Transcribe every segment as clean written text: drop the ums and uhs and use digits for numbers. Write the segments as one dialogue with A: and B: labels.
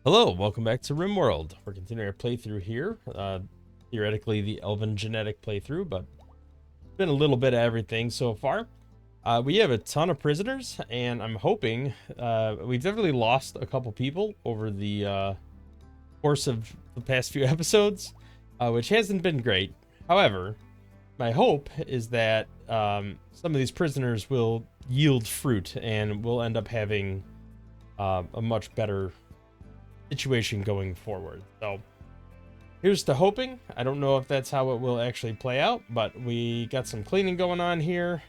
A: Hello, welcome back to RimWorld. We're continuing our playthrough here. Theoretically, the Elven genetic playthrough, but been a little bit of everything so far. We have a ton of prisoners, and I'm hoping we've definitely lost a couple people over the course of the past few episodes, which hasn't been great. However, my hope is that some of these prisoners will yield fruit, and we'll end up having a much better situation going forward. So here's to hoping. I don't know if that's how it will actually play out, but we got some cleaning going on here.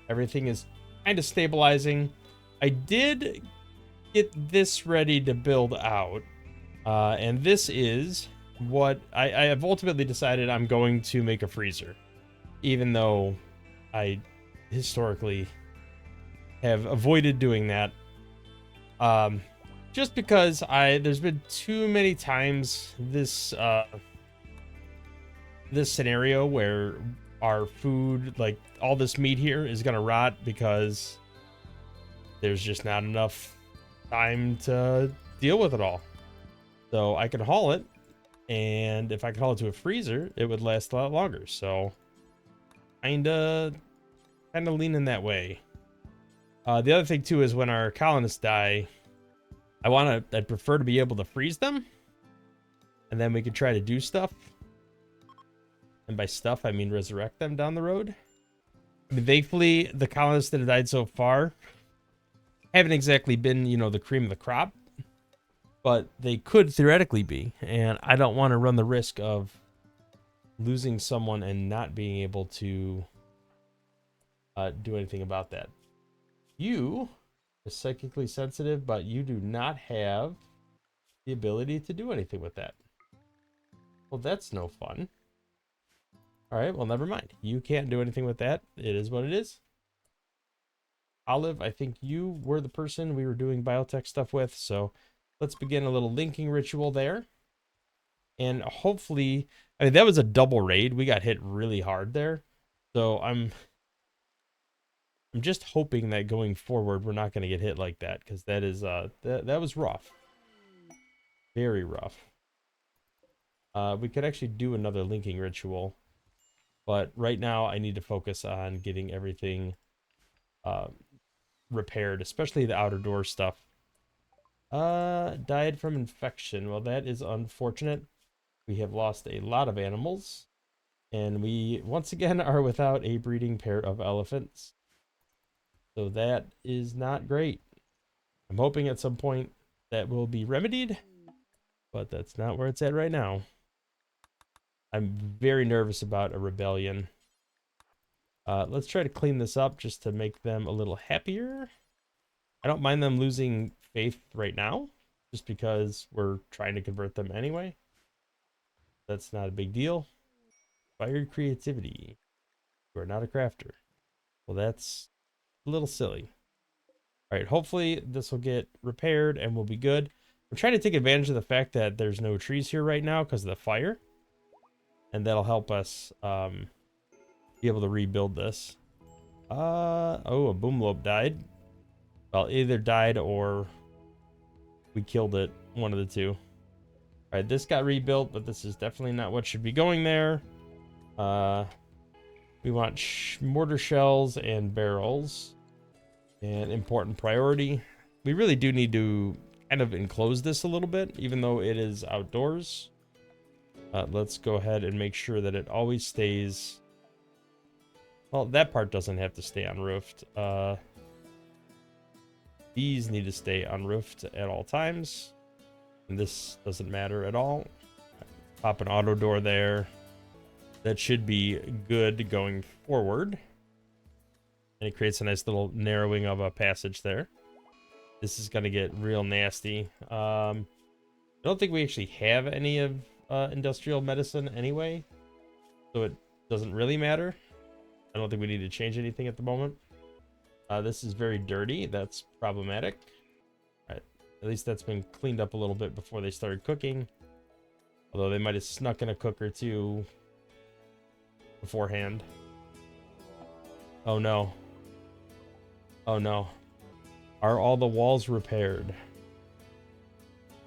A: Everything is kind of stabilizing. I did get this ready to build out, and this is what I have ultimately decided I'm going to make a freezer, even though I historically have avoided doing that. Just because there's been too many times this this scenario where our food, like all this meat here, is gonna rot because there's just not enough time to deal with it all. So I can haul it, and if I could haul it to a freezer, it would last a lot longer. So kinda leaning that way. The other thing too is when our colonists die, I'd prefer to be able to freeze them, and then we could try to do stuff. And by stuff, I mean resurrect them down the road. I mean, thankfully, the colonists that have died so far haven't exactly been, the cream of the crop, but they could theoretically be, and I don't want to run the risk of losing someone and not being able to do anything about that. You is psychically sensitive, but you do not have the ability to do anything with that. Well, that's no fun. All right, well, never mind. You can't do anything with that. It is what it is. Olive, I think you were the person we were doing biotech stuff with, so let's begin a little linking ritual there. And hopefully, I mean, that was a double raid. We got hit really hard there. So I'm just hoping that going forward we're not going to get hit like that, because that is that was rough, very rough. We could actually do another linking ritual, but right now I need to focus on getting everything repaired, especially the outer door stuff. Died from infection. Well, that is unfortunate. We have lost a lot of animals, and we once again are without a breeding pair of elephants. So that is not great. I'm hoping at some point that will be remedied, but that's not where it's at right now. I'm very nervous about a rebellion. Let's try to clean this up just to make them a little happier. I don't mind them losing faith right now, just because we're trying to convert them anyway. That's not a big deal. Fire creativity. You are not a crafter. Well, that's a little silly. All right, hopefully this will get repaired and we'll be good. I'm trying to take advantage of the fact that there's no trees here right now because of the fire, and that'll help us be able to rebuild this. Oh, a boomlope died. Well, either died or we killed it. One of the two. All right, this got rebuilt, but this is definitely not what should be going there. We want mortar shells and barrels. An important priority. We really do need to kind of enclose this a little bit, even though it is outdoors. Let's go ahead and make sure that it always stays. Well, that part doesn't have to stay unroofed. These need to stay unroofed at all times. And this doesn't matter at all. Pop an auto door there. That should be good going forward. And it creates a nice little narrowing of a passage there. This is going to get real nasty. I don't think we actually have any of industrial medicine anyway, so it doesn't really matter. I don't think we need to change anything at the moment. This is very dirty. That's problematic. All right. At least that's been cleaned up a little bit before they started cooking. Although they might have snuck in a cook or two beforehand. Oh no. Oh no. Are all the walls repaired?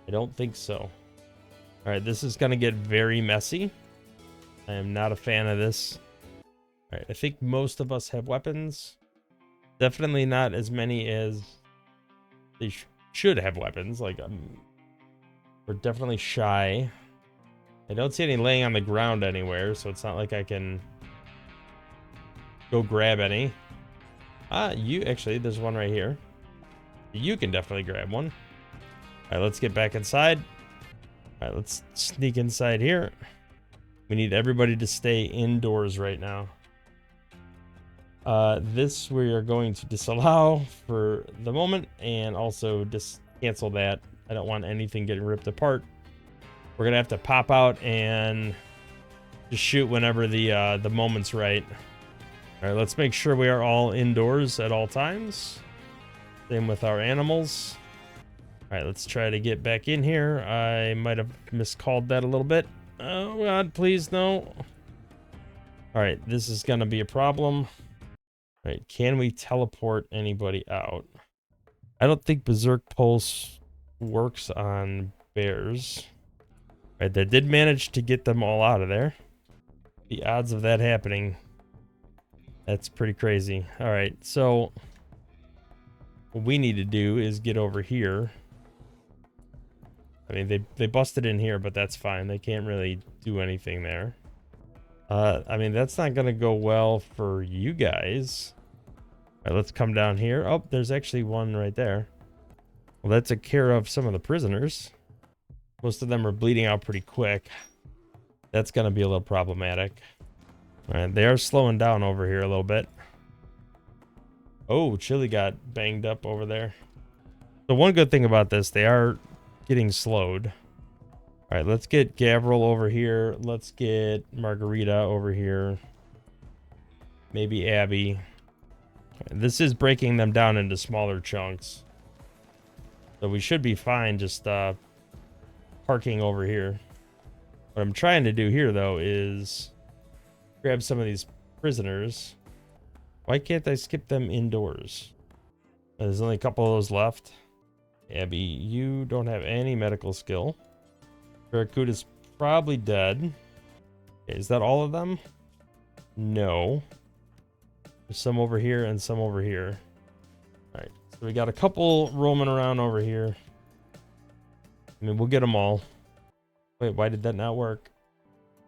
A: I don't think so. All right, this is gonna get very messy. I am not a fan of this. All right, I think most of us have weapons. Definitely not as many as they should have weapons. Like, we're definitely shy. I don't see any laying on the ground anywhere, so it's not like I can go grab any. You actually, there's one right here. You can definitely grab one. All right, let's get back inside. All right, let's sneak inside here. We need everybody to stay indoors right now. This we are going to disallow for the moment, and also just cancel that. I don't want anything getting ripped apart. We're gonna have to pop out and just shoot whenever the moment's right. All right, let's make sure we are all indoors at all times. Same with our animals. All right, let's try to get back in here. I might have miscalled that a little bit. Oh God, please no. All right, this is gonna be a problem. All right, can we teleport anybody out? I don't think Berserk Pulse works on bears. All right, that did manage to get them all out of there. The odds of that happening, that's pretty crazy. All right, so what we need to do is get over here. I mean, they busted in here, but that's fine. They can't really do anything there. I mean, that's not gonna go well for you guys. All right, let's come down here. Oh, there's actually one right there. Well, that took care of some of the prisoners. Most of them are bleeding out pretty quick. That's gonna be a little problematic. All right, they are slowing down over here a little bit. Oh, Chili got banged up over there. The one good thing about this, they are getting slowed. All right, let's get Gavril over here. Let's get Margarita over here. Maybe Abby. This is breaking them down into smaller chunks. So we should be fine just parking over here. What I'm trying to do here, though, is grab some of these prisoners. Why can't I skip them indoors? There's only a couple of those left. Abby, you don't have any medical skill. Barracuda's probably dead. Okay, is that all of them? No. There's some over here and some over here. All right, so we got a couple roaming around over here. I mean, we'll get them all. Wait, why did that not work?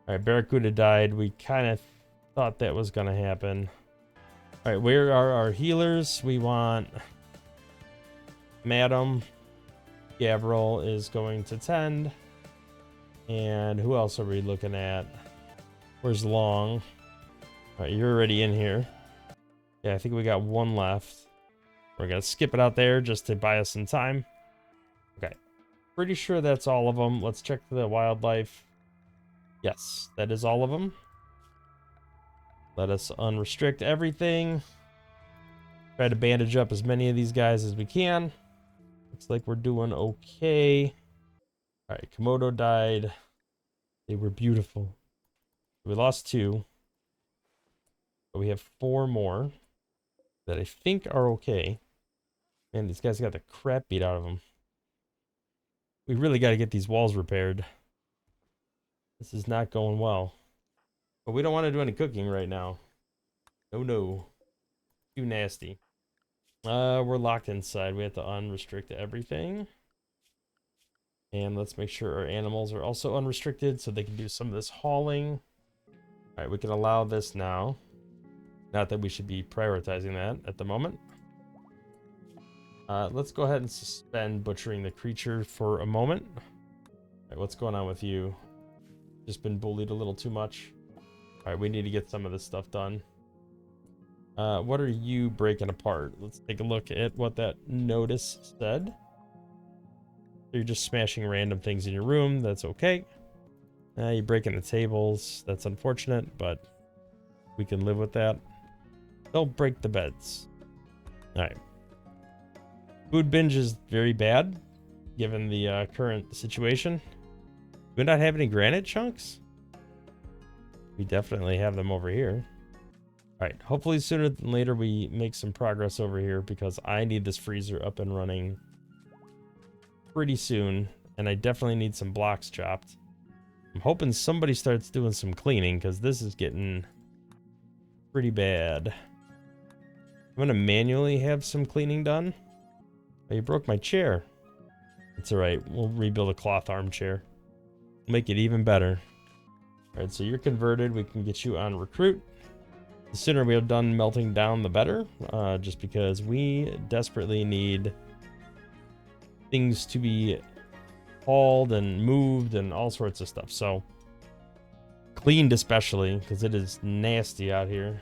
A: All right, Barracuda died. We kind of thought that was going to happen. All right, where are our healers? We want Madam. Gavril is going to tend. And who else are we looking at? Where's Long? All right, you're already in here. Yeah, I think we got one left. We're going to skip it out there just to buy us some time. Okay. Pretty sure that's all of them. Let's check the wildlife. Yes, that is all of them. Let us unrestrict everything. Try to bandage up as many of these guys as we can. Looks like we're doing okay. All right, Komodo died. They were beautiful. We lost 2. But we have 4 more that I think are okay. Man, these guys got the crap beat out of them. We really got to get these walls repaired. This is not going well. But we don't want to do any cooking right now. Oh no. Too nasty. We're locked inside. We have to unrestrict everything. And let's make sure our animals are also unrestricted so they can do some of this hauling. All right, we can allow this now. Not that we should be prioritizing that at the moment. Let's go ahead and suspend butchering the creature for a moment. All right, what's going on with you? Just been bullied a little too much. All right, we need to get some of this stuff done. What are you breaking apart? Let's take a look at what that notice said. You're just smashing random things in your room. That's okay. You're breaking the tables. That's unfortunate, but we can live with that. Don't break the beds. All right. Food binge is very bad, given the current situation. Do we not have any granite chunks? We definitely have them over here. All right. Hopefully sooner than later we make some progress over here because I need this freezer up and running pretty soon. and I definitely need some blocks chopped. I'm hoping somebody starts doing some cleaning, because this is getting pretty bad. I'm going to manually have some cleaning done. Oh, you broke my chair. It's alright. We'll rebuild a cloth armchair. Make it even better. Alright, so you're converted. We can get you on recruit. The sooner we are done melting down, the better. Just because we desperately need things to be hauled and moved and all sorts of stuff. So, cleaned especially, because it is nasty out here.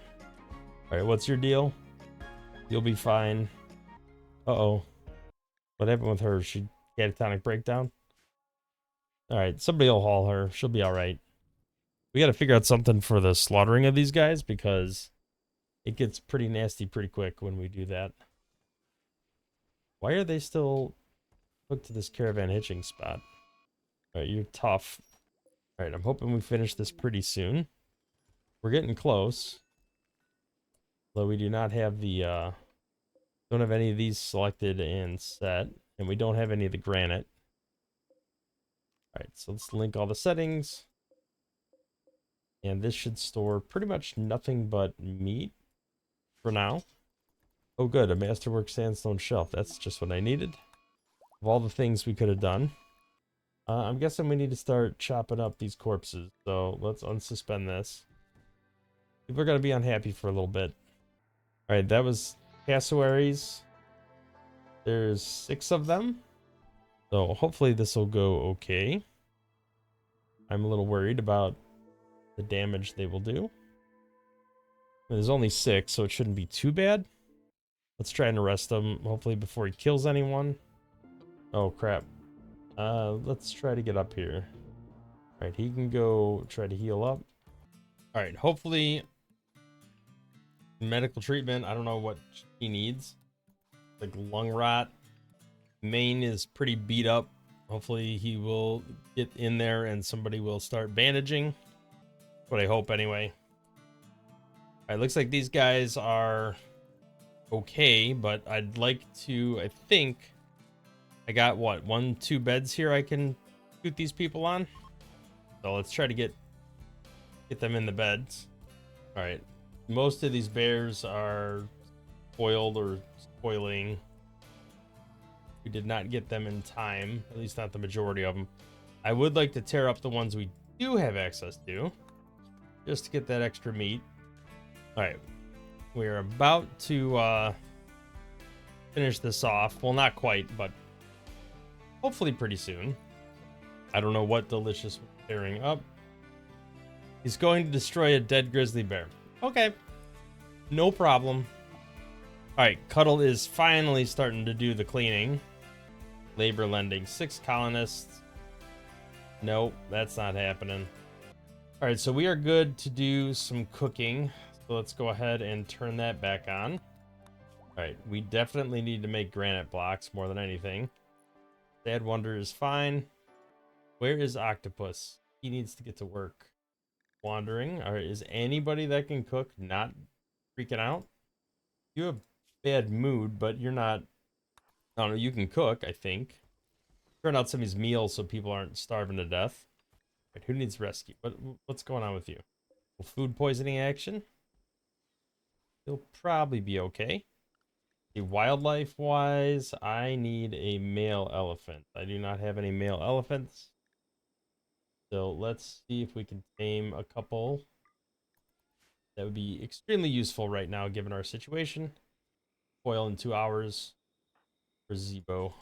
A: Alright, what's your deal? You'll be fine. Uh-oh. What happened with her? She catatonic breakdown? Alright, somebody will haul her. She'll be alright. We gotta figure out something for the slaughtering of these guys, because it gets pretty nasty pretty quick when we do that. Why are they still hooked to this caravan hitching spot? Alright, you're tough. Alright, I'm hoping we finish this pretty soon. We're getting close. Though we do not have the, don't have any of these selected and set. And we don't have any of the granite. Alright, so let's link all the settings. And this should store pretty much nothing but meat for now. Oh good, a Masterwork Sandstone Shelf. That's just what I needed. Of all the things we could have done. I'm guessing we need to start chopping up these corpses. So let's unsuspend this. People are going to be unhappy for a little bit. Alright, that was cassowaries. There's 6 of them. So hopefully this will go okay. I'm a little worried about the damage they will do. There's only 6, so it shouldn't be too bad. Let's try and arrest him, hopefully before he kills anyone. Oh crap. Let's try to get up here. Alright, he can go try to heal up. Alright, hopefully medical treatment. I don't know what he needs. Like lung rot. Main is pretty beat up. Hopefully he will get in there and somebody will start bandaging. That's what I hope anyway. Alright, looks like these guys are okay, but I'd like to, I think I got what, 1-2 beds here I can shoot these people on. So let's try to get them in the beds. Alright. Most of these bears are spoiled or spoiling. We did not get them in time, at least not the majority of them. I would like to tear up the ones we do have access to, just to get that extra meat. Alright, we're about to finish this off. Well, not quite, but hopefully pretty soon. I don't know what Delicious was tearing up. He's going to destroy a dead grizzly bear. Okay, no problem. Alright, Cuddle is finally starting to do the cleaning. Labor lending, 6 colonists. Nope, that's not happening. Alright, so we are good to do some cooking. So let's go ahead and turn that back on. Alright, we definitely need to make granite blocks more than anything. Sad Wonder is fine. Where is Octopus? He needs to get to work. Wandering. Alright, is anybody that can cook not freaking out? You have bad mood, but you're not... I don't know, you can cook, I think. Turn out some of these meals so people aren't starving to death. Right, who needs rescue? What's going on with you? Well, food poisoning action? You'll probably be okay. Wildlife-wise, I need a male elephant. I do not have any male elephants. So let's see if we can tame a couple. That would be extremely useful right now, given our situation. Foil in 2 hours. For Zebo.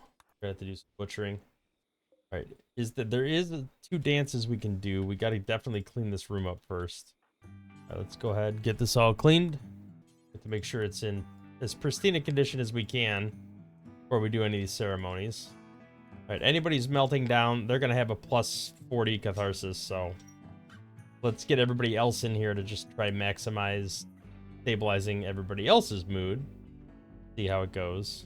A: We have to do some butchering. Alright, there is 2 dances we can do. We gotta definitely clean this room up first. Let's go ahead, get this all cleaned. Have to make sure it's in as pristine a condition as we can before we do any of these ceremonies. Alright, anybody's melting down, they're gonna have a plus 40 catharsis, so let's get everybody else in here to just try maximize stabilizing everybody else's mood. See how it goes.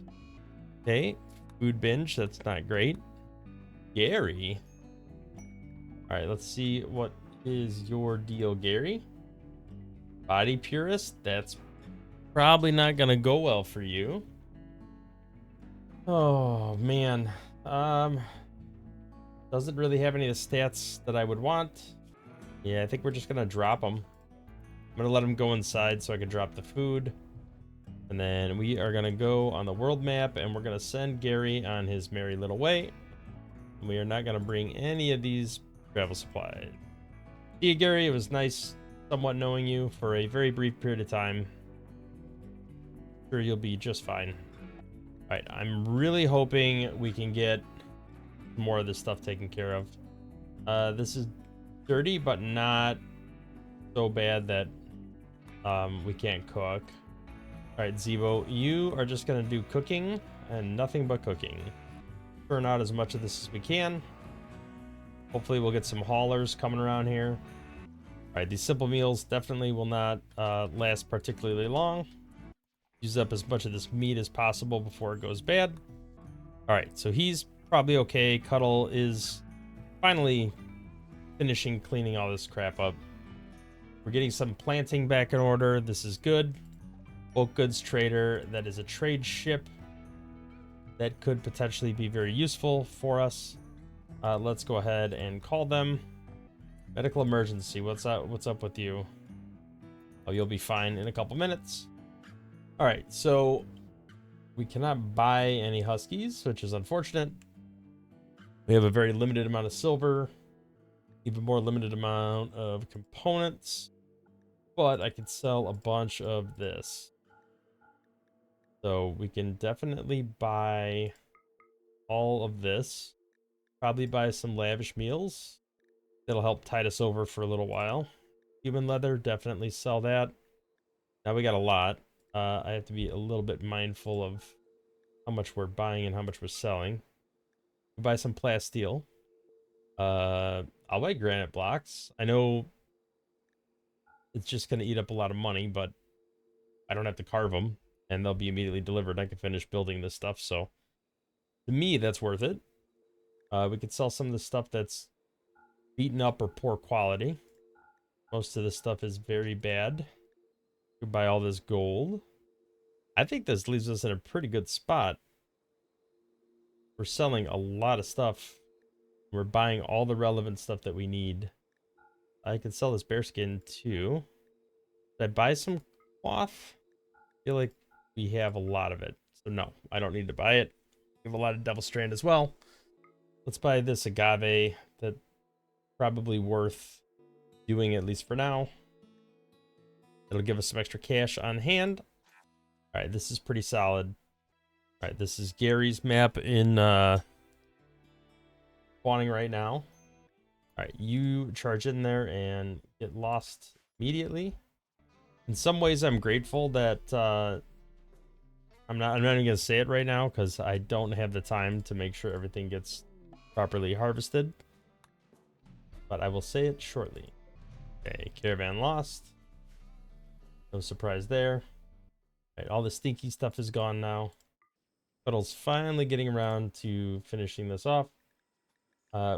A: Okay, food binge, that's not great. Gary. Alright, let's see what is your deal, Gary. Body purist, that's probably not gonna go well for you. Oh man. Doesn't really have any of the stats that I would want. Yeah, I think we're just gonna drop them. I'm gonna let him go inside so I can drop the food. And then we are gonna go on the world map and we're gonna send Gary on his merry little way. And we are not gonna bring any of these travel supplies. See you, Gary. It was nice somewhat knowing you for a very brief period of time. Sure, you'll be just fine. All right, I'm really hoping we can get more of this stuff taken care of. This is dirty, but not so bad that we can't cook. All right, Zevo, you are just gonna do cooking and nothing but cooking. Burn out as much of this as we can. Hopefully we'll get some haulers coming around here. All right, these simple meals definitely will not last particularly long. Use up as much of this meat as possible before it goes bad. All right, so he's probably okay. Cuddle is finally finishing cleaning all this crap up. We're getting some planting back in order. This is good. Bulk goods trader, that is a trade ship that could potentially be very useful for us. Let's go ahead and call them. Medical emergency, what's up with you? Oh, you'll be fine in a couple minutes. All right, so we cannot buy any huskies, which is unfortunate. We have a very limited amount of silver, even more limited amount of components, but I could sell a bunch of this. So we can definitely buy all of this. Probably buy some lavish meals. That'll help tide us over for a little while. Human leather, definitely sell that. Now we got a lot. I have to be a little bit mindful of how much we're buying and how much we're selling. We'll buy some plasteel. I'll buy granite blocks. I know it's just going to eat up a lot of money, but I don't have to carve them, and they'll be immediately delivered. I can finish building this stuff, so to me, that's worth it. We could sell some of the stuff that's beaten up or poor quality. Most of this stuff is very bad. We buy all this gold. I think this leaves us in a pretty good spot. We're selling a lot of stuff. We're buying all the relevant stuff that we need. I could sell this bearskin too. Did I buy some cloth? I feel like we have a lot of it. So no, I don't need to buy it. We have a lot of devil strand as well. Let's buy this agave. That's probably worth doing, at least for now. It'll give us some extra cash on hand. All right, this is pretty solid. All right, this is Gary's map in spawning right now. All right, you charge in there and get lost immediately. In some ways, I'm grateful that I'm not even gonna say it right now because I don't have the time to make sure everything gets properly harvested. But I will say it shortly. Okay, caravan lost. No surprise there. All right, all the stinky stuff is gone now. Cuddle's finally getting around to finishing this off.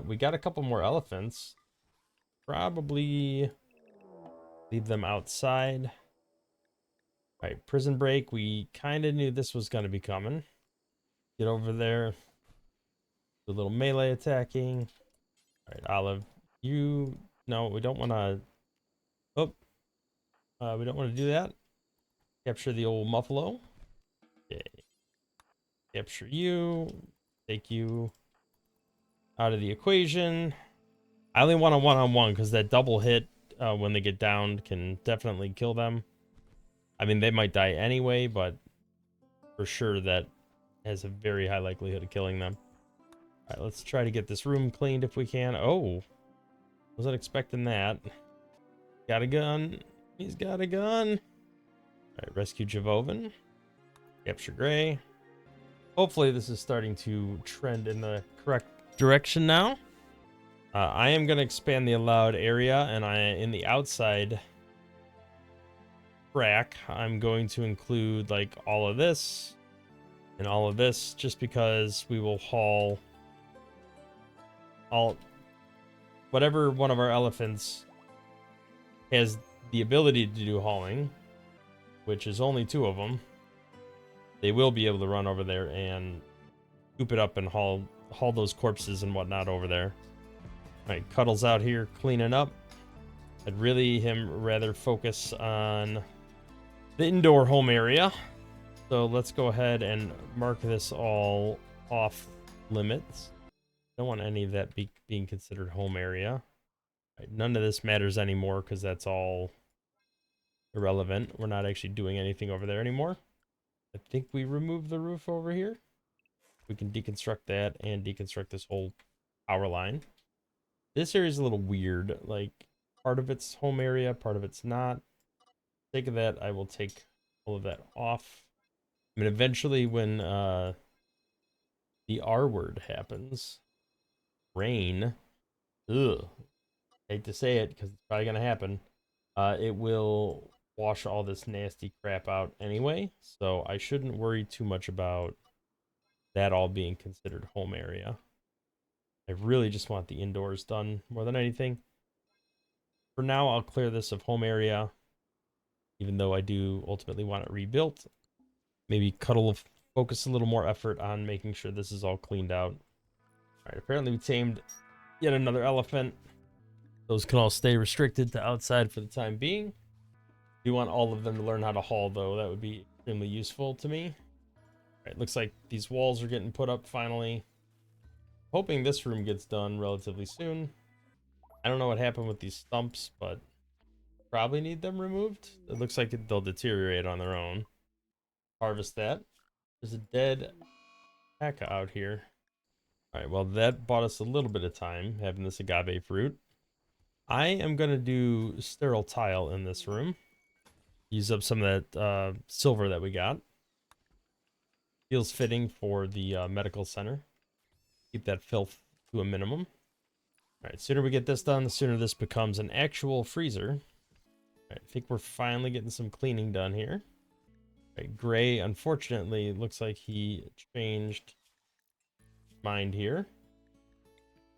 A: We got a couple more elephants. Probably leave them outside. All right, prison break. We kind of knew this was going to be coming. Get over there. Do a little melee attacking. All right, Olive. You... No, we don't want to... Oh. We don't want to do that. Capture the old Muffalo. Okay. Capture you. Take you out of the equation. I only want a one-on-one because that double hit when they get downed can definitely kill them. I mean, they might die anyway, but for sure that has a very high likelihood of killing them. All right, let's try to get this room cleaned if we can. Oh, wasn't expecting that. Got a gun. He's got a gun. All right, rescue Javovan. Capture Gray. Hopefully this is starting to trend in the correct direction now. I am going to expand the allowed area, and in the outside track, I'm going to include like all of this and all of this, just because we will haul all whatever one of our elephants has the ability to do hauling, which is only 2 of them. They will be able to run over there and scoop it up and haul haul those corpses and whatnot over there. All right, Cuddle's out here cleaning up. I'd really rather focus on the indoor home area. So let's go ahead and mark this all off limits. Don't want any of that being considered home area. Right, none of this matters anymore because that's all irrelevant. We're not actually doing anything over there anymore. I think we removed the roof over here. We can deconstruct that and deconstruct this whole power line. This area is a little weird. Like, part of it's home area, part of it's not. For the sake of that, I will take all of that off. I mean, eventually when the R word happens, rain, ugh, hate to say it because it's probably going to happen, it will wash all this nasty crap out anyway. So I shouldn't worry too much about that all being considered home area. I really just want the indoors done more than anything. For now, I'll clear this of home area, even though I do ultimately want it rebuilt. Maybe focus a little more effort on making sure this is all cleaned out. All right, apparently we tamed yet another elephant. Those can all stay restricted to outside for the time being. We want all of them to learn how to haul, though. That would be extremely useful to me. All right, looks like these walls are getting put up finally. Hoping this room gets done relatively soon. I don't know what happened with these stumps, but probably need them removed. It looks like they'll deteriorate on their own. Harvest that. There's a dead paca out here. All right, well, that bought us a little bit of time, having this agave fruit. I am going to do sterile tile in this room. Use up some of that silver that we got. Feels fitting for the medical center. Keep that filth to a minimum. All right, sooner we get this done, the sooner this becomes an actual freezer. All right, I think we're finally getting some cleaning done here. All right, Gray, unfortunately, looks like he changed his mind here.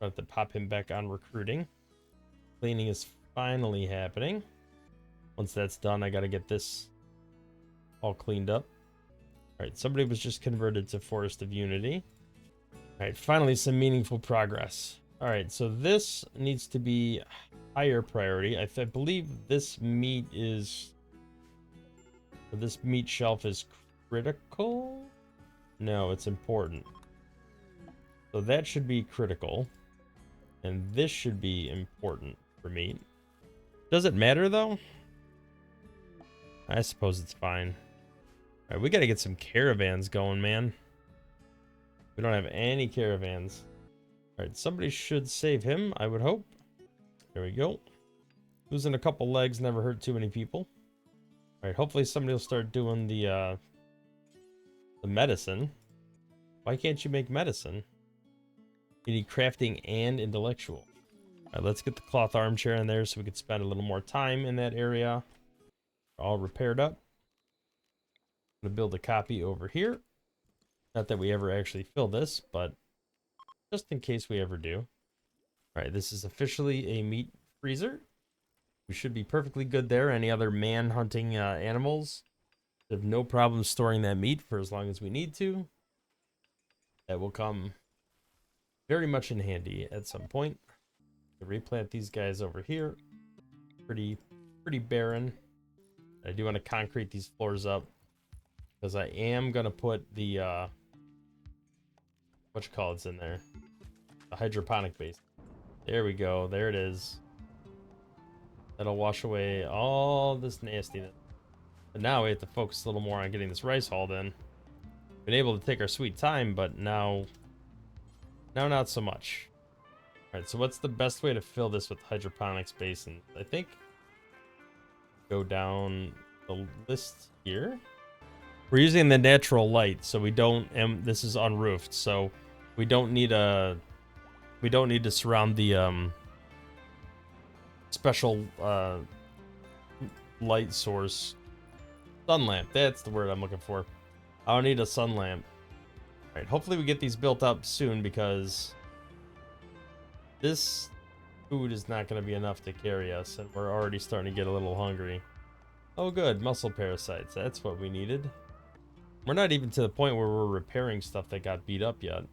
A: I'll have to pop him back on recruiting. Cleaning is finally happening. Once that's done, I got to get this all cleaned up. All right, somebody was just converted to Forest of Unity. All right, finally some meaningful progress. All right, so this needs to be higher priority. I believe this meat shelf is critical. No, it's important. So that should be critical. And this should be important for meat. Does it matter though? I suppose it's fine. All right, we got to get some caravans going, man. We don't have any caravans. All right, somebody should save him, I would hope. There we go. Losing a couple legs never hurt too many people. All right, hopefully somebody will start doing the medicine. Why can't you make medicine? You need crafting and intellectual. All right, let's get the cloth armchair in there so we can spend a little more time in that area. All repaired up. I'm going to build a copy over here. Not that we ever actually fill this, but just in case we ever do. All right, this is officially a meat freezer. We should be perfectly good there. Any other man-hunting animals have no problem storing that meat for as long as we need to. That will come very much in handy at some point. Replant these guys over here. Pretty barren. I do want to concrete these floors up because I am gonna put the whatchamacallits in there. The hydroponic base. There we go. There it is. That'll wash away all this nastiness. But now we have to focus a little more on getting this rice hauled in. Been able to take our sweet time, but now not so much. All right, so what's the best way to fill this with hydroponics basins? I think go down the list here. We're using the natural light, so we don't. And this is unroofed, so we don't need to surround the special light source. Sun lamp. That's the word I'm looking for. I don't need a sun lamp. All right. Hopefully we get these built up soon because this food is not going to be enough to carry us, and we're already starting to get a little hungry. Oh, good. Muscle parasites. That's what we needed. We're not even to the point where we're repairing stuff that got beat up yet.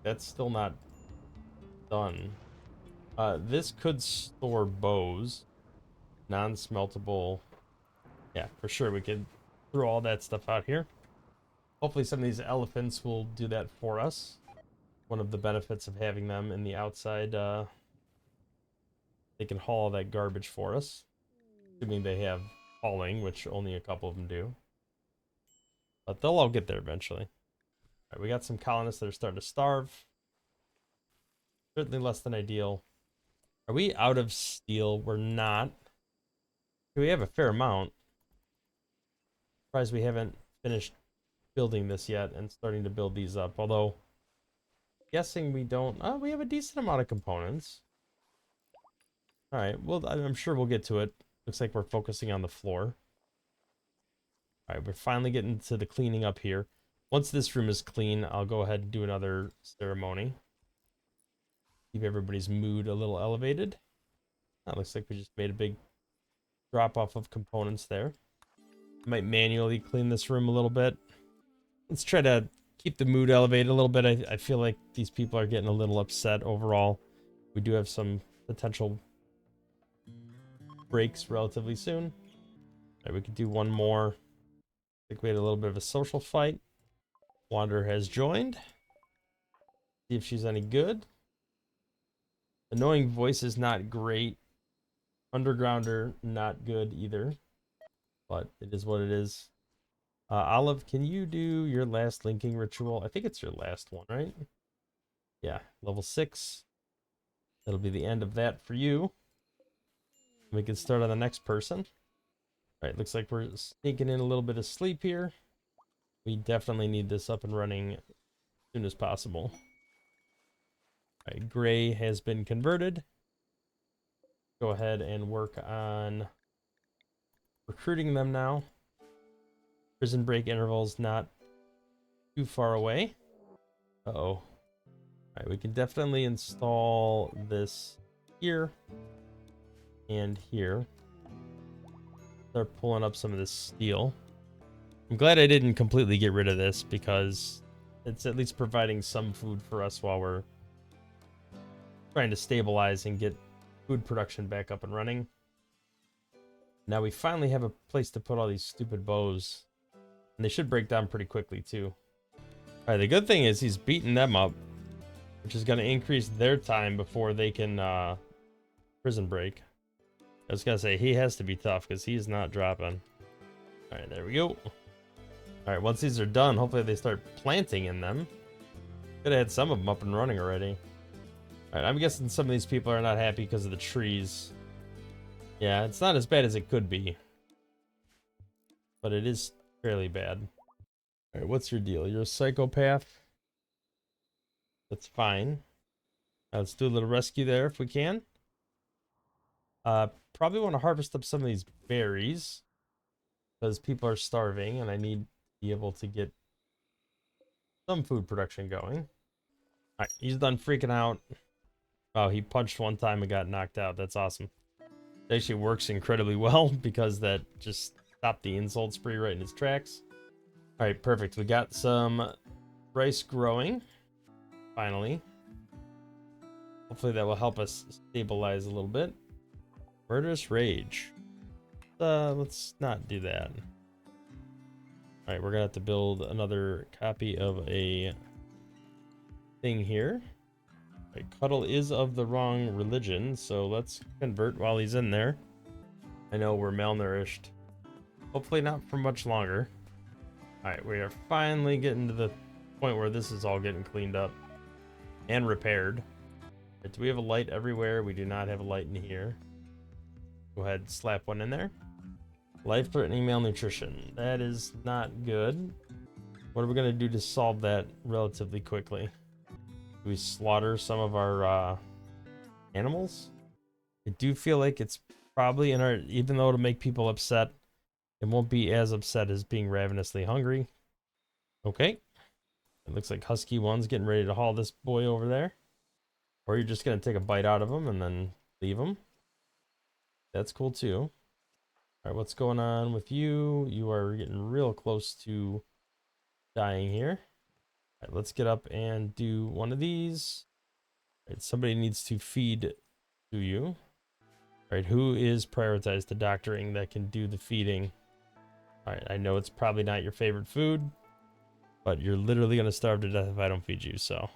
A: That's still not done. This could store bows. Non-smeltable. Yeah, for sure. We could throw all that stuff out here. Hopefully some of these elephants will do that for us. One of the benefits of having them in the outside, they can haul all that garbage for us. Assuming they have hauling, which only a couple of them do. But they'll all get there eventually. All right, we got some colonists that are starting to starve. Certainly less than ideal. Are we out of steel? We're not. We have a fair amount. Surprised we haven't finished building this yet and starting to build these up. Although, guessing we don't. Oh, we have a decent amount of components. All right. Well, I'm sure we'll get to it. Looks like we're focusing on the floor. All right, we're finally getting to the cleaning up here. Once this room is clean, I'll go ahead and do another ceremony. Keep everybody's mood a little elevated. That looks like we just made a big drop off of components there. Might manually clean this room a little bit. Let's try to keep the mood elevated a little bit. I feel like these people are getting a little upset overall. We do have some potential breaks relatively soon. All right, we could do one more. I think we had a little bit of a social fight. Wanderer has joined. See if she's any good. Annoying voice is not great. Undergrounder, not good either. But it is what it is. Olive, can you do your last linking ritual? I think it's your last one, right? Yeah, level 6. That'll be the end of that for you. We can start on the next person. All right, looks like we're sneaking in a little bit of sleep here. We definitely need this up and running as soon as possible. All right, Gray has been converted. Go ahead and work on recruiting them now. Prison break intervals not too far away. Uh-oh. All right, we can definitely install this here and here. Start pulling up some of this steel. I'm glad I didn't completely get rid of this because it's at least providing some food for us while we're trying to stabilize and get food production back up and running. Now we finally have a place to put all these stupid bows. And they should break down pretty quickly too. Alright, the good thing is he's beating them up, which is going to increase their time before they can prison break. I was going to say, he has to be tough because he's not dropping. Alright, there we go. Alright, once these are done, hopefully they start planting in them. Could have had some of them up and running already. Alright, I'm guessing some of these people are not happy because of the trees. Yeah, it's not as bad as it could be. But it is fairly bad. Alright, what's your deal? You're a psychopath? That's fine. Let's do a little rescue there if we can. Probably want to harvest up some of these berries. Because people are starving and I need to be able to get some food production going. Alright, he's done freaking out. Oh, he punched one time and got knocked out. That's awesome. It actually works incredibly well because that just stopped the insult spree right in his tracks. Alright, perfect. We got some rice growing. Finally. Hopefully that will help us stabilize a little bit. Murderous Rage. Let's not do that. Alright, we're gonna have to build another copy of a thing here. Right, Cuddle is of the wrong religion, so let's convert while he's in there. I know we're malnourished. Hopefully not for much longer. Alright, we are finally getting to the point where this is all getting cleaned up and repaired. Right, do we have a light everywhere? We do not have a light in here. Go ahead, slap one in there. Life-threatening malnutrition. That is not good. What are we going to do to solve that relatively quickly? Do we slaughter some of our animals? I do feel like it's probably in our... Even though it'll make people upset, it won't be as upset as being ravenously hungry. Okay. It looks like Husky 1's getting ready to haul this boy over there. Or you're just going to take a bite out of him and then leave him. That's cool too. Alright, what's going on with you? You are getting real close to dying here. right, let's get up and do one of these. All right, somebody needs to feed to you. All right, who is prioritized to doctoring that can do the feeding? All right, I know it's probably not your favorite food, but you're literally going to starve to death if I don't feed you, so. All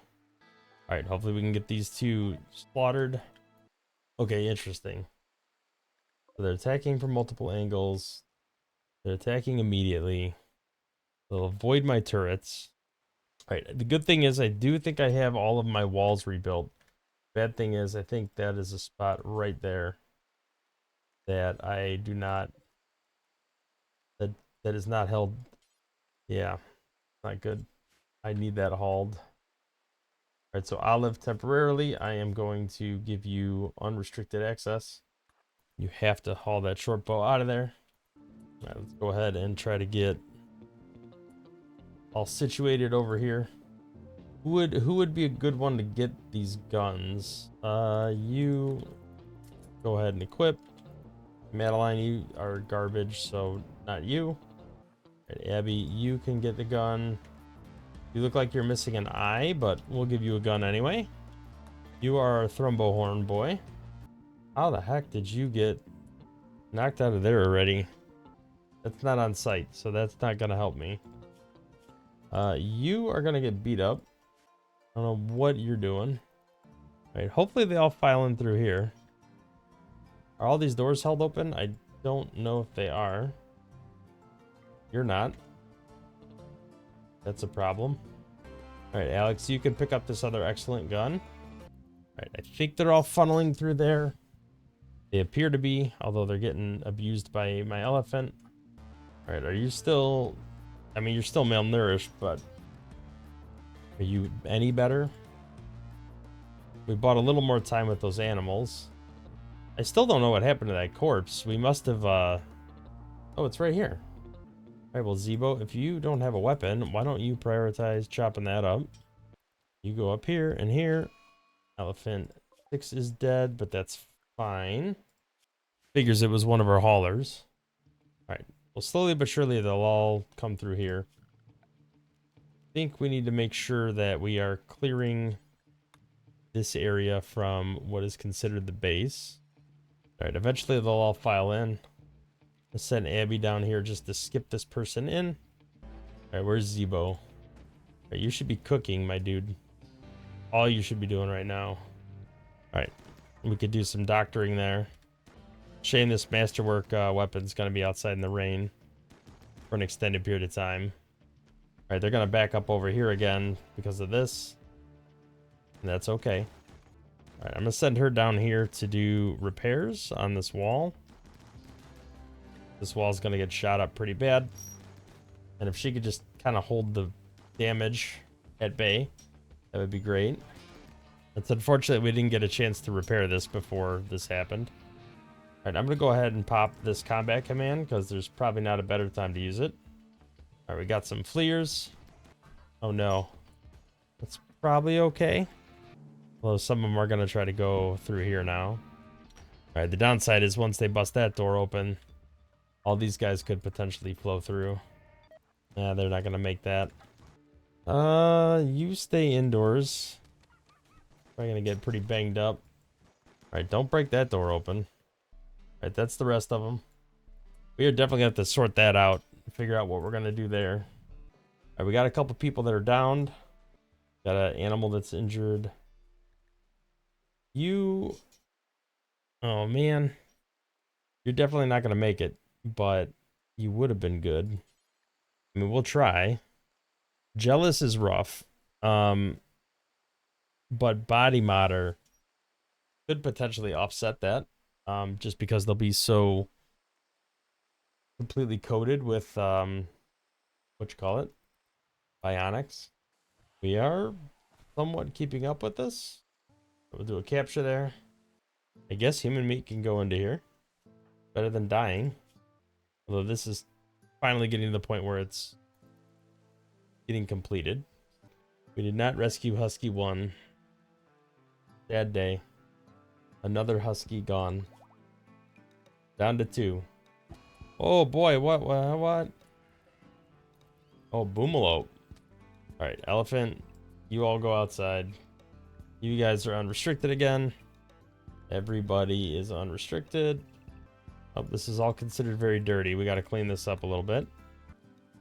A: right, hopefully we can get these two slaughtered. Okay, interesting. So they're attacking from multiple angles. They're attacking immediately. They'll avoid my turrets. All right, the good thing is I do think I have all of my walls rebuilt. Bad thing is I think that is a spot right there that I do not, that is not held. Yeah, not good. I need that hauled. All right, so Olive, temporarily, I am going to give you unrestricted access. You have to haul that short bow out of there. All right, let's go ahead and try to get all situated over here. Who would be a good one to get these guns? You go ahead and equip. Madeline, you are garbage, so not you. All right, Abby, you can get the gun. You look like you're missing an eye, but we'll give you a gun anyway. You are a thrombohorn boy. How the heck did you get knocked out of there already? That's not on sight, so that's not gonna help me. You are gonna get beat up. I don't know what you're doing. All right, hopefully they all file in through here. Are all these doors held open? I don't know if they are. You're not. That's a problem. All right, Alex, you can pick up this other excellent gun. All right, I think they're all funneling through there. They appear to be, although they're getting abused by my elephant. All right, are you still... I mean, you're still malnourished, but... Are you any better? We bought a little more time with those animals. I still don't know what happened to that corpse. We must have, Oh, it's right here. All right, well, Zebo, if you don't have a weapon, why don't you prioritize chopping that up? You go up here and here. Elephant 6 is dead, but that's fine. Figures it was one of our haulers. All right, well, slowly but surely they'll all come through here. I think we need to make sure that we are clearing this area from what is considered the base. All right, eventually they'll all file in. Let's send Abby down here just to skip this person in. All right, where's Zebo? All right, you should be cooking, my dude. All you should be doing right now. All right, we could do some doctoring there. Shame this masterwork weapon's gonna be outside in the rain for an extended period of time. All right, they're gonna back up over here again because of this. And that's okay. All right, I'm gonna send her down here to do repairs on this wall. This wall's gonna get shot up pretty bad. And if she could just kind of hold the damage at bay, that would be great. It's unfortunate we didn't get a chance to repair this before this happened. All right, I'm gonna go ahead and pop this combat command because there's probably not a better time to use it. All right, we got some fleers. Oh no, that's probably okay. Although some of them are gonna try to go through here now. All right, the downside is once they bust that door open, all these guys could potentially flow through. Yeah, they're not gonna make that. You stay indoors. Probably gonna get pretty banged up. All right, don't break that door open. All right, that's the rest of them. We are definitely gonna have to sort that out and figure out what we're gonna do there. All right, we got a couple people that are downed. Got an animal that's injured. You... Oh, man. You're definitely not gonna make it, but you would have been good. I mean, we'll try. Jealous is rough. But body modder could potentially offset that. Just because they'll be so completely coated with what you call it? Bionics. We are somewhat keeping up with this. We'll do a capture there. I guess human meat can go into here. Better than dying. Although this is finally getting to the point where it's getting completed. We did not rescue Husky 1. Sad day. Another Husky gone. Down to 2. Oh boy, what? Oh, Boomalope. All right, elephant, you all go outside. You guys are unrestricted again. Everybody is unrestricted. Oh, this is all considered very dirty. We got to clean this up a little bit.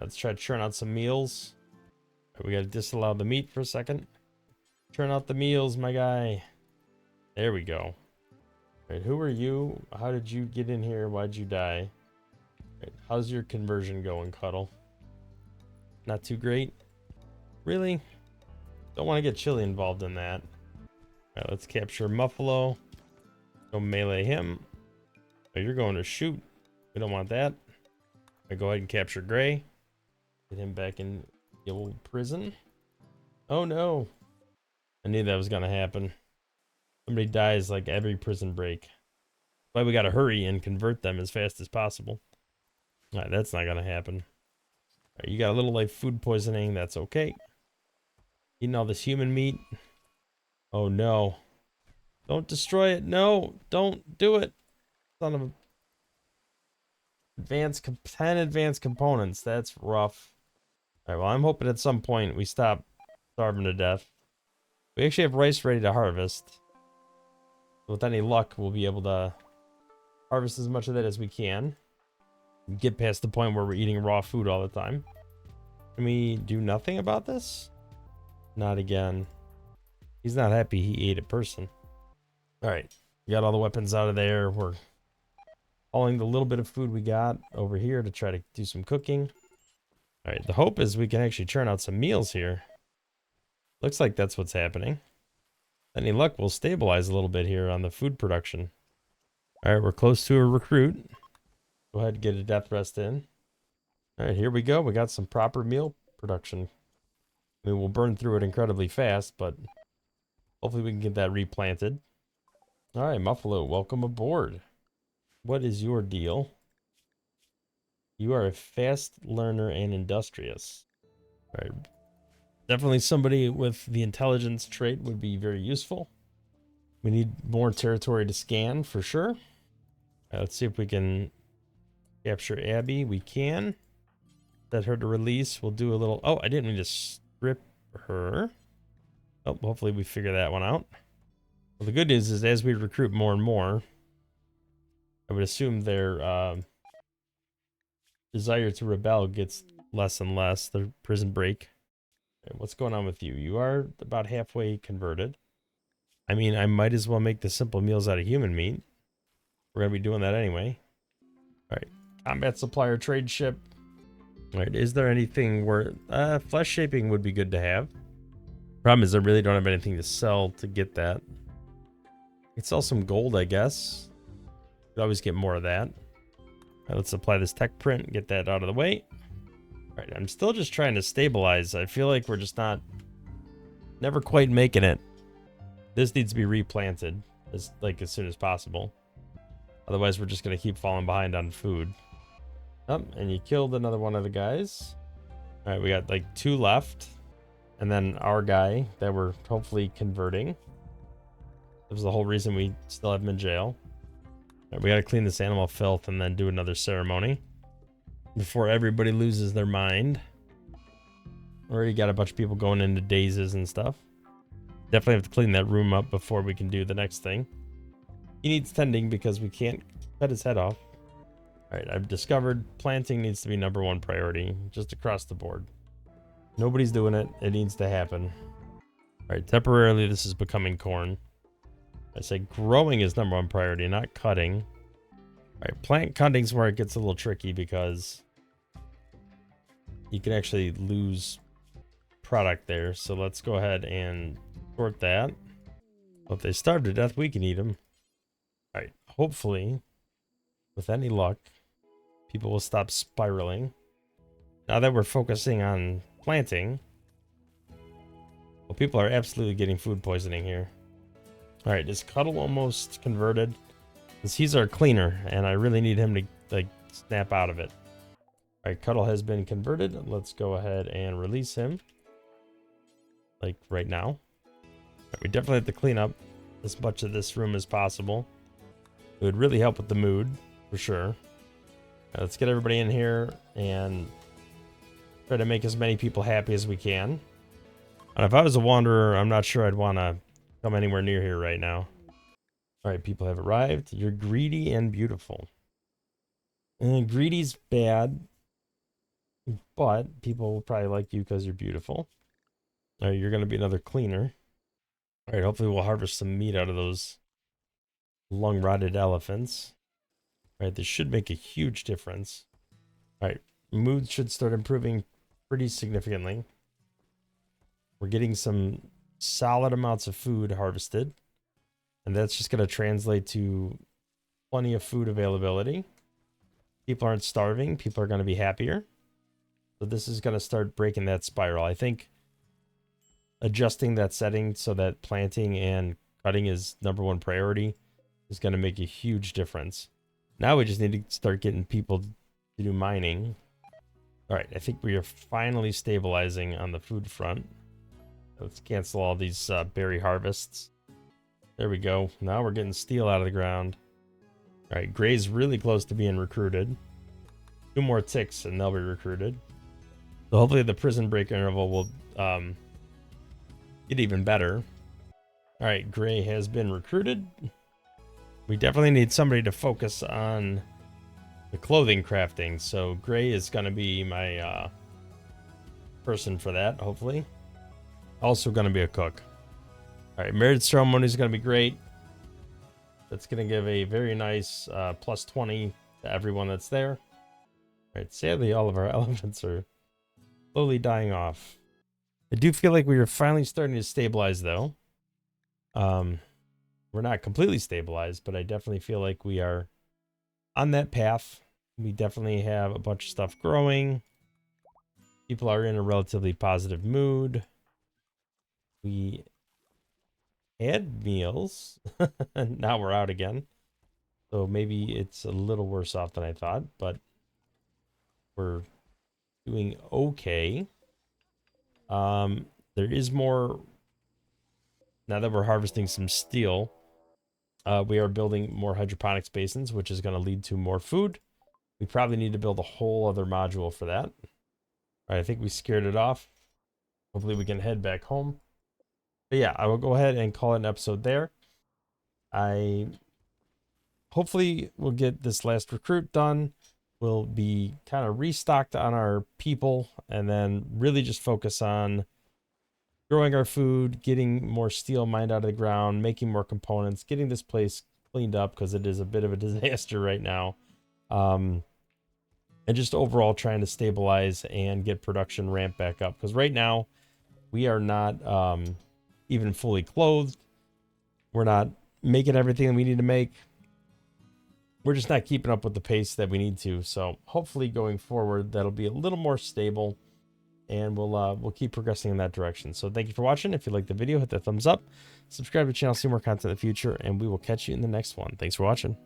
A: Let's try to churn out some meals. We got to disallow the meat for a second. Churn out the meals, my guy. There we go. Right, who are you? How did you get in here? Why'd you die? Right, how's your conversion going, Cuddle? Not too great. Really? Don't want to get Chili involved in that. Alright, let's capture Muffalo. Go melee him. Oh, you're going to shoot. We don't want that. Right, go ahead and capture Gray. Get him back in the old prison. Oh no. I knew that was going to happen. Somebody dies like every prison break. That's why we got to hurry and convert them as fast as possible. Alright, that's not going to happen. Alright, you got a little like food poisoning. That's okay. Eating all this human meat. Oh no. Don't destroy it. No, don't do it. Son of a... 10 advanced components. That's rough. Alright, well, I'm hoping at some point we stop starving to death. We actually have rice ready to harvest. With any luck, we'll be able to harvest as much of that as we can. Get past the point where we're eating raw food all the time. Can we do nothing about this? Not again. He's not happy he ate a person. Alright, we got all the weapons out of there. We're hauling the little bit of food we got over here to try to do some cooking. Alright, the hope is we can actually churn out some meals here. Looks like that's what's happening. Any luck, we'll stabilize a little bit here on the food production. Alright, we're close to a recruit. Go ahead and get a death rest in. Alright, here we go. We got some proper meal production. I mean, we'll burn through it incredibly fast, but hopefully we can get that replanted. Alright, Muffalo, welcome aboard. What is your deal? You are a fast learner and industrious. Alright. Definitely somebody with the intelligence trait would be very useful. We need more territory to scan for sure. Let's see if we can capture Abby. We can. Set her to release. We'll do a little... Oh, I didn't mean to strip her. Oh, hopefully we figure that one out. Well, the good news is as we recruit more and more, I would assume their desire to rebel gets less and less. Their prison break. What's going on with you? You are about halfway converted. I mean, I might as well make the simple meals out of human meat. We're going to be doing that anyway. Alright. Combat supplier trade ship. Alright, is there anything where... flesh shaping would be good to have. Problem is I really don't have anything to sell to get that. I could sell some gold, I guess. Could always get more of that. Alright, let's apply this tech print and get that out of the way. Alright, I'm still just trying to stabilize. I feel like we're just never quite making it. This needs to be replanted as soon as possible. Otherwise, we're just going to keep falling behind on food. Oh, and you killed another one of the guys. Alright, we got like 2 left. And then our guy that we're hopefully converting. That was the whole reason we still have him in jail. Right, we got to clean this animal filth and then do another ceremony before everybody loses their mind. Already got a bunch of people going into dazes and stuff. Definitely have to clean that room up before we can do the next thing. He needs tending because we can't cut his head off. Alright, I've discovered planting needs to be #1 priority, just across the board. Nobody's doing it. It needs to happen. Alright, temporarily this is becoming corn. I say growing is #1 priority, not cutting. Alright, plant cutting's where it gets a little tricky because you can actually lose product there. So let's go ahead and sort that. Well, if they starve to death, we can eat them. Alright, hopefully, with any luck, people will stop spiraling. Now that we're focusing on planting, well, people are absolutely getting food poisoning here. Alright, is Cuddle almost converted? Because he's our cleaner, and I really need him to, snap out of it. Alright, Cuddle has been converted. Let's go ahead and release him. Right now. Right, we definitely have to clean up as much of this room as possible. It would really help with the mood, for sure. Right, let's get everybody in here and try to make as many people happy as we can. And if I was a wanderer, I'm not sure I'd want to come anywhere near here right now. All right, people have arrived. You're greedy and beautiful. And greedy's bad, but people will probably like you because you're beautiful. All right, you're going to be another cleaner. All right, hopefully we'll harvest some meat out of those lung-rotted elephants. All right, this should make a huge difference. All right, mood should start improving pretty significantly. We're getting some solid amounts of food harvested, and that's just going to translate to plenty of food availability. People aren't starving. People are going to be happier. So this is going to start breaking that spiral. I think adjusting that setting so that planting and cutting is #1 priority is going to make a huge difference. Now we just need to start getting people to do mining. All right, I think we are finally stabilizing on the food front. Let's cancel all these berry harvests. There we go. Now we're getting steel out of the ground. All right, Gray's really close to being recruited. 2 more ticks and they'll be recruited. So hopefully the prison break interval will get even better. All right, Gray has been recruited. We definitely need somebody to focus on the clothing crafting. So Gray is going to be my person for that, hopefully. Also going to be a cook. All right, marriage ceremony is going to be great. That's going to give a very nice +20 to everyone that's there. All right, sadly, all of our elephants are slowly dying off. I do feel like we are finally starting to stabilize, though. We're not completely stabilized, but I definitely feel like we are on that path. We definitely have a bunch of stuff growing. People are in a relatively positive mood. We had meals. Now we're out again. So maybe it's a little worse off than I thought, but we're doing okay. There is more. Now that we're harvesting some steel, we are building more hydroponics basins, which is going to lead to more food. We probably need to build a whole other module for that. All right, I think we scared it off. Hopefully we can head back home. But yeah, I will go ahead and call it an episode there. I hopefully will get this last recruit done. We'll be kind of restocked on our people and then really just focus on growing our food, getting more steel mined out of the ground, making more components, getting this place cleaned up because it is a bit of a disaster right now. And just overall trying to stabilize and get production ramped back up. Because right now, we are not even fully clothed. We're not making everything that we need to make. We're just not keeping up with the pace that we need to. So hopefully going forward, that'll be a little more stable. And we'll keep progressing in that direction. So thank you for watching. If you liked the video, hit that thumbs up. Subscribe to the channel, see more content in the future. And we will catch you in the next one. Thanks for watching.